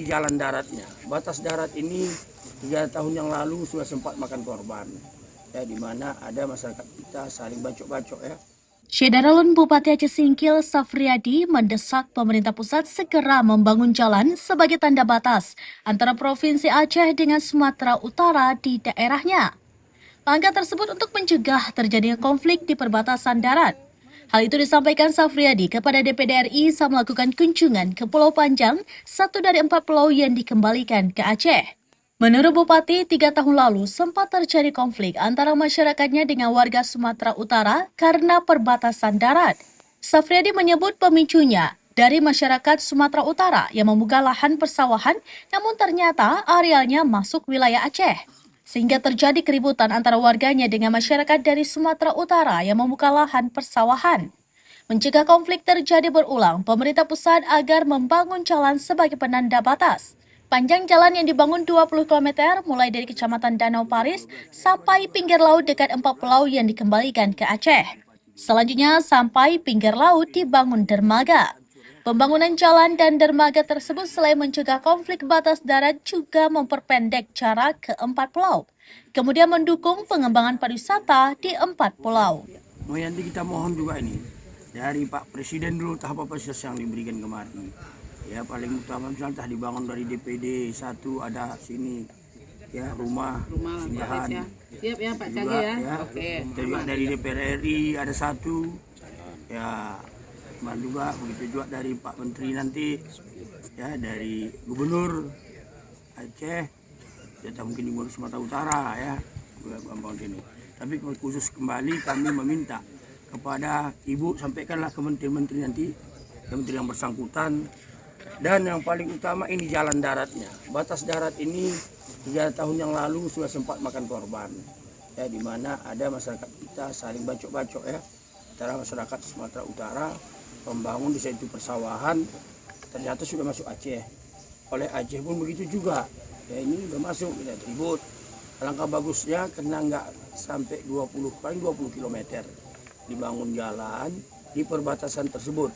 Jalan daratnya, batas darat ini 3 tahun yang lalu sudah sempat makan korban, ya, di mana ada masyarakat kita saling bacok-bacok ya. Syederalun Bupati Aceh Singkil Safriadi mendesak pemerintah pusat segera membangun jalan sebagai tanda batas antara Provinsi Aceh dengan Sumatera Utara di daerahnya. Langkah tersebut untuk mencegah terjadinya konflik di perbatasan darat. Hal itu disampaikan Safriadi kepada DPD RI saat melakukan kunjungan ke Pulau Panjang, satu dari 4 pulau yang dikembalikan ke Aceh. Menurut Bupati, 3 tahun lalu sempat terjadi konflik antara masyarakatnya dengan warga Sumatera Utara karena perbatasan darat. Safriadi menyebut pemicunya dari masyarakat Sumatera Utara yang membuka lahan persawahan, namun ternyata arealnya masuk wilayah Aceh. Sehingga terjadi keributan antara warganya dengan masyarakat dari Sumatera Utara yang membuka lahan persawahan. Mencegah konflik terjadi berulang, pemerintah pusat agar membangun jalan sebagai penanda batas. Panjang jalan yang dibangun 20 km mulai dari Kecamatan Danau Paris sampai pinggir laut dekat 4 pulau yang dikembalikan ke Aceh. Selanjutnya sampai pinggir laut dibangun dermaga. Pembangunan jalan dan dermaga tersebut selain mencegah konflik batas darat juga memperpendek jarak ke 4 pulau. Kemudian mendukung pengembangan pariwisata di 4 pulau. Nanti kita mohon juga ini dari Pak Presiden dulu tahap apa yang diberikan kemarin. Ya paling utama misalnya dibangun dari DPD 1 ada sini ya rumah singgahan. Siap ya Pak Cage ya. Oke. Juga dari DPR RI ada 1 ya. Juga begitu juga dari Pak Menteri nanti ya, dari Gubernur Aceh ya, mungkin Gubernur Sumatera Utara ya ini. Tapi khusus kembali kami meminta kepada Ibu, sampaikanlah ke menteri-menteri nanti, menteri yang bersangkutan, dan yang paling utama ini jalan daratnya. Batas darat ini 3 tahun yang lalu sudah sempat makan korban ya, di mana ada masyarakat kita saling bacok-bacok ya, antara masyarakat Sumatera Utara membangun di situ persawahan, ternyata sudah masuk Aceh. Oleh Aceh pun begitu juga. Ya ini sudah masuk, tidak ribut. Alangkah bagusnya karena nggak sampai 20 km dibangun jalan di perbatasan tersebut.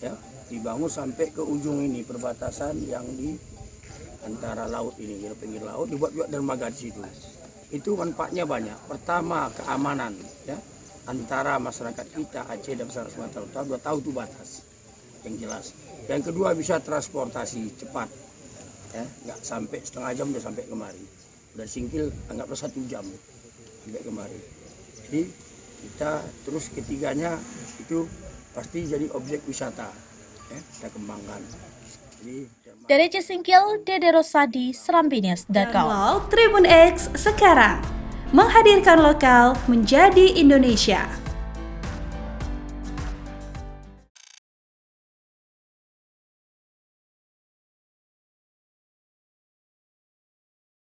Ya, dibangun sampai ke ujung ini perbatasan yang di antara laut ini, di pinggir laut, dibuat juga dermaga di situ. Itu manfaatnya banyak. Pertama, keamanan ya. Antara masyarakat kita Aceh dan masyarakat Sumatera Utara sudah tahu tuh batas yang jelas. Yang kedua bisa transportasi cepat, ya nggak sampai setengah jam udah sampai kemari. Dari Singkil anggaplah 1 jam sampai kemari. Jadi kita terus ketiganya itu pasti jadi objek wisata, ya kita kembangkan. Dari Aceh Singkil, Dede Rosadi, Serambines.com. Download Tribun X sekarang. Menghadirkan lokal menjadi Indonesia.